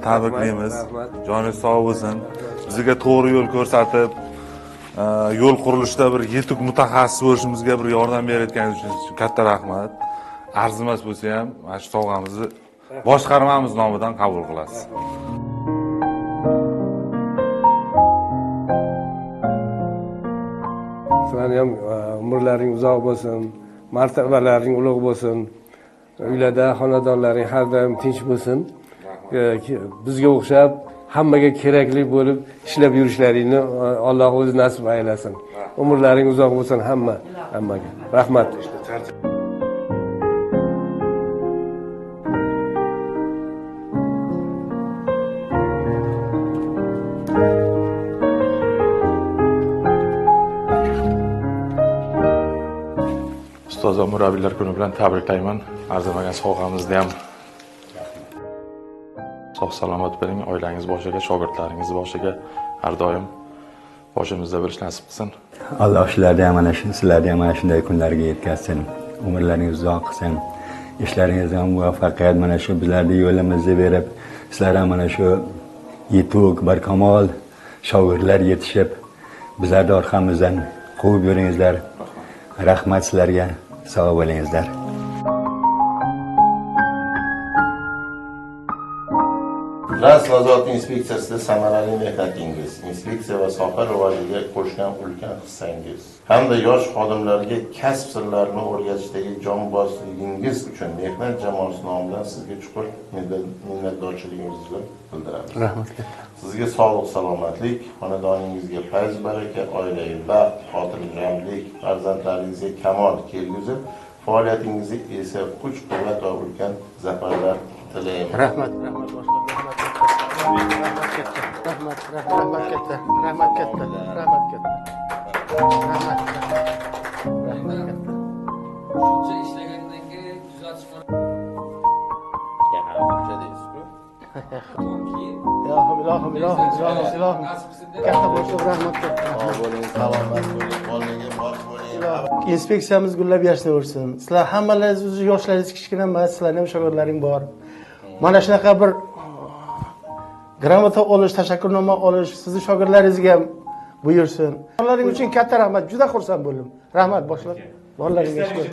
tabriklaymiz. Joningiz sog' bo'lsin. Bizga to'g'ri yo'l ko'rsatib, yo'l qurilishida bir yetuk mutaxassis bo'lishimizga bir yordam berayotganingiz uchun katta rahmat. Arzimas bo'lsa ham, mana shu sovg'amizni boshqarmamiz nomidan qabul qilasiz. Sizlarning ham umrlaring uzoq bo'lsin, martabalaring ulug' bo'lsin. Uylarda xonadonlaring har doim tinch bo'lsin. Bizga o'xshab hammaga kerakli bo'lib ishlab yurishlaringni Alloh o'zi nasib aylasin. Umrlaring uzoq bo'lsin hammaga. Rahmat. Ustoz va murabbiylar kuni bilan tabriklayman. Arzimagan sovg'amizni ham sog' salomat bo'ling, oilangiz boshiga, shogirdlaringiz boshiga har doim boshimizda bo'lish nasib qilsin. Alloh sizlarni ham mana shunday kunlarga yetkazsin. Umrlaringizni uzoq qilsin. Ishlaringizda ham muvaffaqiyat mana shu bizlarni yo'limizni berib, sizlar ham mana shu yetuk, barkamol shogirdlar yetishib, bizlarni orqamizdan quvib yuringizlar. Rahmat sizlarga. Sog' bo'lingizlar. Transport nazorati inspeksiyasida samarali mehnatingiz, inspeksiya va soha rivojiga qo'shgan ulkan hissangiz hamda yosh xodimlarga kasb sirlarini o'rgatishdagi jonbozligingiz uchun mehnat jamoasi nomidan sizga chuqur minnatdorchiligimizni bildiramiz. Rahmat. Sizga sog'lik, salomatlik, xonadoningizga fayz, baraka, oilaga baxt, xotirjamlik, farzandlaringizga kamol kelguzib, faoliyatingizga esa kuch-quvvat va ulkan zafarlar tilaymiz. Rahmat. Shuncha ishlagandan keyin tuzatish Inspeksiyamiz gullab yashnaversin. Sizlar hammalaringiz yoshlaringiz kichkina emas, sizlarning ham shogirdlaring bor. Mana shunaqa bir gramota olish, tashakkurnoma olish sizning shogirdlaringizga ham buyursin. Ularning uchun katta rahmat, juda xursand bo'ldim. Rahmat boshliq. Borlaringizga.